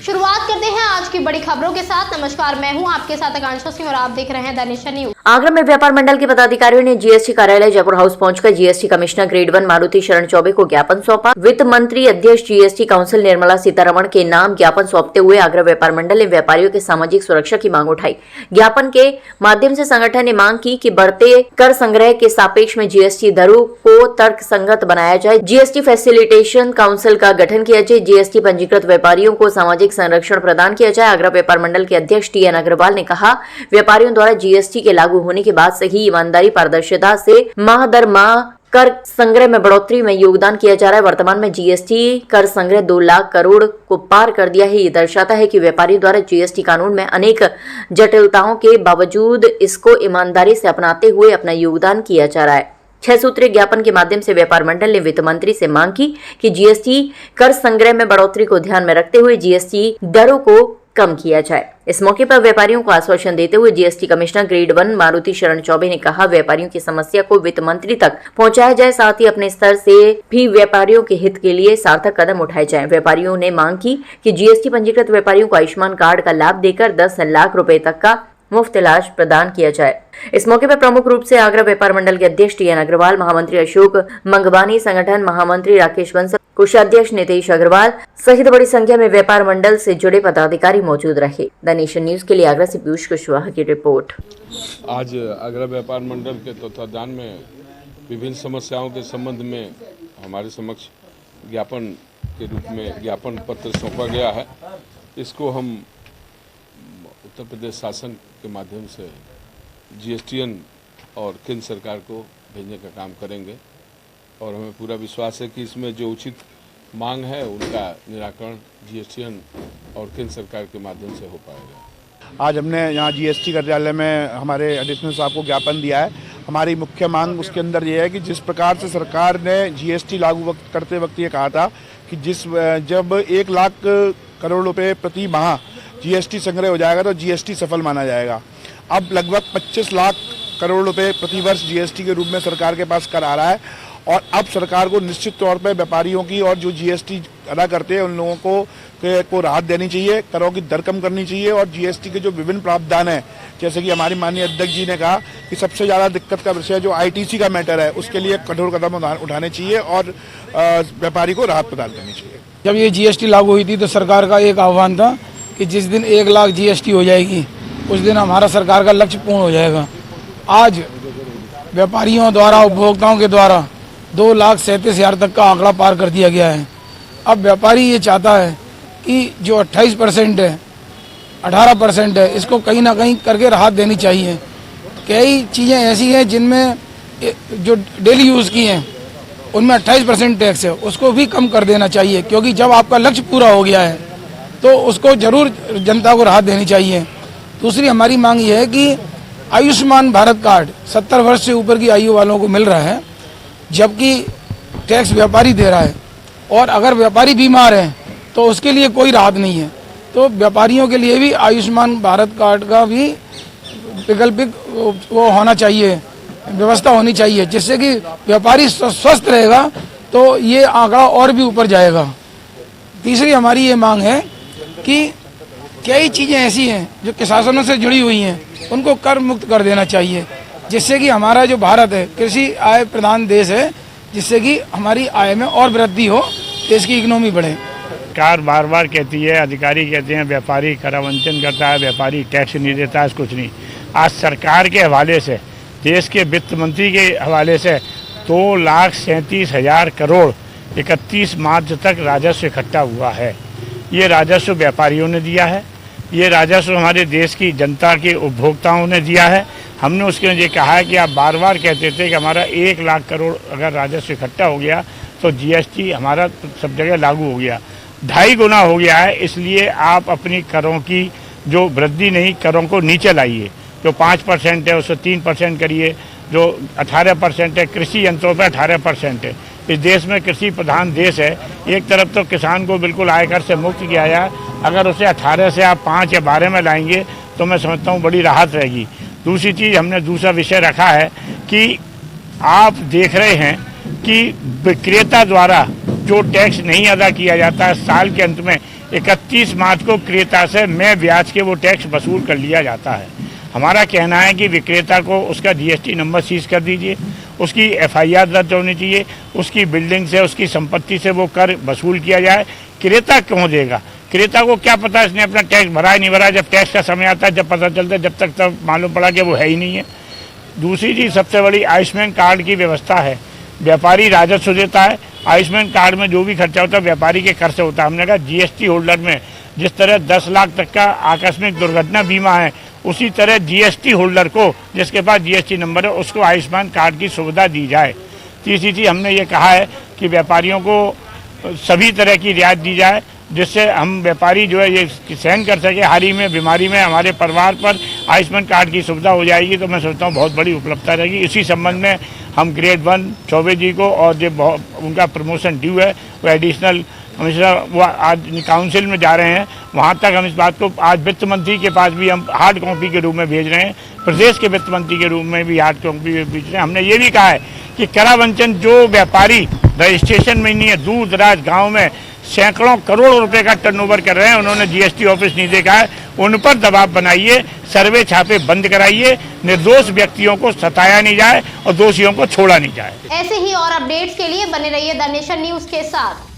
शुरुआत करते हैं आज की बड़ी खबरों के साथ। नमस्कार, मैं हूं आपके साथ आकांक्षा सिंह और आप देख रहे हैं द नेशन न्यूज। आगरा में व्यापार मंडल के पदाधिकारियों ने जीएसटी कार्यालय जयपुर हाउस पहुंचकर जीएसटी कमिश्नर ग्रेड 1 मारुति शरण चौबे को ज्ञापन सौंपा। वित्त मंत्री अध्यक्ष जीएसटी काउंसिल निर्मला सीतारमण के नाम ज्ञापन सौंपते हुए आगरा व्यापार मंडल ने व्यापारियों के सामाजिक सुरक्षा की मांग उठाई। ज्ञापन के माध्यम से संगठन ने मांग की कि बढ़ते कर संग्रह के सापेक्ष में जीएसटी दरों को तर्कसंगत बनाया जाए, जीएसटी फैसिलिटेशन काउंसिल का गठन किया जाए, जीएसटी पंजीकृत व्यापारियों को सामाजिक संरक्षण प्रदान किया जाए। आगरा व्यापार मंडल के अध्यक्ष टीएन अग्रवाल ने कहा, व्यापारियों द्वारा जीएसटी के लागू होने के बाद से ही ईमानदारी पारदर्शिता से माह दर माह कर संग्रह में बढ़ोतरी में योगदान किया जा रहा है। वर्तमान में जीएसटी कर संग्रह 2 लाख करोड़ को पार कर दिया है। ये दर्शाता है कि व्यापारियों द्वारा जीएसटी कानून में अनेक जटिलताओं के बावजूद इसको ईमानदारी से अपनाते हुए अपना योगदान किया जा रहा है। 6 सूत्रीय ज्ञापन के माध्यम से व्यापार मंडल ने वित्त मंत्री से मांग की कि जीएसटी कर संग्रह में बढ़ोतरी को ध्यान में रखते हुए जीएसटी दरों को कम किया जाए। इस मौके पर व्यापारियों को आश्वासन देते हुए जीएसटी कमिश्नर ग्रेड 1 मारुति शरण चौबे ने कहा, व्यापारियों की समस्या को वित्त मंत्री तक पहुंचाया जाए, साथ ही अपने स्तर से भी व्यापारियों के हित के लिए सार्थक कदम उठाए जाएं। व्यापारियों ने मांग की कि जीएसटी पंजीकृत व्यापारियों को आयुष्मान कार्ड का लाभ देकर 10 लाख रुपए तक का मुफ्त इलाज प्रदान किया जाए। इस मौके पर प्रमुख रूप से आगरा व्यापार मंडल के अध्यक्ष टीएन अग्रवाल, महामंत्री अशोक मंगवानी, संगठन महामंत्री राकेश बंसल, कोषाध्यक्ष नितेश अग्रवाल सहित बड़ी संख्या में व्यापार मंडल से जुड़े पदाधिकारी मौजूद रहे। द नेशन न्यूज के लिए आगरा से पीयूष कुशवाहा की रिपोर्ट। आज आगरा व्यापार मंडल के तत्वाधान में विभिन्न समस्याओं के संबंध में हमारे समक्ष ज्ञापन के रूप में ज्ञापन पत्र सौंपा गया है। इसको हम उत्तर प्रदेश शासन के माध्यम से जीएसटीएन और केंद्र सरकार को भेजने का काम करेंगे और हमें पूरा विश्वास है कि इसमें जो उचित मांग है उनका निराकरण जीएसटीएन और केंद्र सरकार के माध्यम से हो पाएगा। आज हमने यहाँ जीएसटी कार्यालय में हमारे एडिशनल साहब को ज्ञापन दिया है। हमारी मुख्य मांग उसके अंदर ये है कि जिस प्रकार से सरकार ने जीएसटी लागू करते वक्त ये कहा था कि जब 1 लाख करोड़ रुपए प्रति माह जीएसटी संग्रह हो जाएगा तो जीएसटी सफल माना जाएगा। अब लगभग 25 लाख करोड़ रुपए प्रति वर्ष जीएसटी के रूप में सरकार के पास कर आ रहा है और अब सरकार को निश्चित तौर पे व्यापारियों की और जो जीएसटी अदा करते हैं उन लोगों को राहत देनी चाहिए, करों की दर कम करनी चाहिए और जीएसटी के जो विभिन्न प्रावधान है, जैसे कि हमारी माननीय अध्यक्ष जी ने कहा कि सबसे ज़्यादा दिक्कत का विषय जो आईटीसी का मैटर है उसके लिए कठोर कदम उठाने चाहिए और व्यापारी को राहत प्रदान करनी चाहिए। जब ये जीएसटी लागू हुई थी तो सरकार का एक आह्वान था कि जिस दिन 1 लाख जीएसटी हो जाएगी उस दिन हमारा सरकार का लक्ष्य पूर्ण हो जाएगा। आज व्यापारियों द्वारा, उपभोक्ताओं के द्वारा 2,37,000 तक का आंकड़ा पार कर दिया गया है। अब व्यापारी ये चाहता है कि जो 28% है, 18% है, इसको कहीं ना कहीं करके राहत देनी चाहिए। कई चीज़ें ऐसी हैं जिनमें जो डेली यूज़ की हैं उनमें 28% टैक्स है, उसको भी कम कर देना चाहिए, क्योंकि जब आपका लक्ष्य पूरा हो गया है तो उसको जरूर जनता को राहत देनी चाहिए। दूसरी हमारी मांग ये है कि आयुष्मान भारत कार्ड 70 वर्ष से ऊपर की आयु वालों को मिल रहा है, जबकि टैक्स व्यापारी दे रहा है और अगर व्यापारी बीमार है तो उसके लिए कोई राहत नहीं है। तो व्यापारियों के लिए भी आयुष्मान भारत कार्ड का भी वैकल्पिक वो होना चाहिए, व्यवस्था होनी चाहिए, जिससे कि व्यापारी स्वस्थ रहेगा तो ये आंकड़ा और भी ऊपर जाएगा। तीसरी हमारी ये मांग है कि कई चीज़ें ऐसी हैं जो किसानों से जुड़ी हुई हैं, उनको कर मुक्त कर देना चाहिए, जिससे कि हमारा जो भारत है कृषि आय प्रधान देश है, जिससे कि हमारी आय में और वृद्धि हो, देश की इकोनॉमी बढ़े। सरकार बार बार कहती है, अधिकारी कहते हैं व्यापारी करावंचन करता है, व्यापारी टैक्स नहीं देता है, कुछ नहीं। आज सरकार के हवाले से, देश के वित्त मंत्री के हवाले से 2,37,000 करोड़ 31 मार्च तक राजस्व इकट्ठा हुआ है। ये राजस्व व्यापारियों ने दिया है, ये राजस्व हमारे देश की जनता के उपभोक्ताओं ने दिया है। हमने उसके लिए कहा है कि आप बार बार कहते थे कि हमारा 1 लाख करोड़ अगर राजस्व इकट्ठा हो गया तो जीएसटी हमारा सब जगह लागू हो गया, 2.5 गुना हो गया है। इसलिए आप अपनी करों की जो वृद्धि नहीं, करों को नीचे लाइए। जो 5% है उसको 3% करिए, जो 18% है, कृषि यंत्रों पर 18% है। इस देश में कृषि प्रधान देश है। एक तरफ तो किसान को बिल्कुल आयकर से मुक्त किया जाए, अगर उसे 18 से आप 5 या 12 में लाएंगे तो मैं समझता हूँ बड़ी राहत रहेगी। दूसरी चीज़ हमने दूसरा विषय रखा है कि आप देख रहे हैं कि विक्रेता द्वारा जो टैक्स नहीं अदा किया जाता है, साल के अंत में 31 मार्च को क्रेता से मैं ब्याज के वो टैक्स वसूल कर लिया जाता है। हमारा कहना है कि विक्रेता को उसका जीएसटी नंबर सीज कर दीजिए, उसकी एफआईआर दर्ज होनी चाहिए, उसकी बिल्डिंग से उसकी संपत्ति से वो कर वसूल किया जाए। क्रेता क्यों देगा? क्रेता को क्या पता इसने अपना टैक्स भरा है नहीं भरा? जब टैक्स का समय आता है जब पता चलता है, जब तक तब मालूम पड़ा कि वो है ही नहीं है। दूसरी चीज़ सबसे बड़ी आयुष्मान कार्ड की व्यवस्था है। व्यापारी राजस्व देता है, आयुष्मान कार्ड में जो भी खर्चा होता है व्यापारी के कर से होता है। हमने कहा जीएसटी होल्डर में जिस तरह 10 लाख तक का आकस्मिक दुर्घटना बीमा है, उसी तरह जीएसटी होल्डर को जिसके पास जीएसटी नंबर है उसको आयुष्मान कार्ड की सुविधा दी जाए। तीसरी चीज़ हमने ये कहा है कि व्यापारियों को सभी तरह की रियायत दी जाए, जिससे हम व्यापारी जो है ये सहन कर सके। हाल ही में बीमारी में हमारे परिवार पर आयुष्मान कार्ड की सुविधा हो जाएगी तो मैं सोचता हूँ बहुत बड़ी उपलब्धता रहेगी। इसी संबंध में हम ग्रेड 1 चौबे जी को और जो उनका प्रमोशन ड्यू है वो एडिशनल कमिश्नर वो आज काउंसिल में जा रहे हैं, वहाँ तक हम इस बात को आज वित्त मंत्री के पास भी हम हार्ड कॉपी के रूप में भेज रहे हैं, प्रदेश के वित्त मंत्री के रूप में भी हार्ड कॉपी भेज रहे हैं। हमने ये भी कहा है कि करावंचन जो व्यापारी रजिस्ट्रेशन में नहीं है, दूर दराज गाँव में सैकड़ों करोड़ रुपए का टर्नओवर कर रहे हैं, उन्होंने जीएसटी ऑफिस नहीं देखा है, उन पर दबाव बनाइए, सर्वे छापे बंद कराइए, निर्दोष व्यक्तियों को सताया नहीं जाए और दोषियों को छोड़ा नहीं जाए। ऐसे ही और अपडेट्स के लिए बने रहिए द नेशन न्यूज के साथ।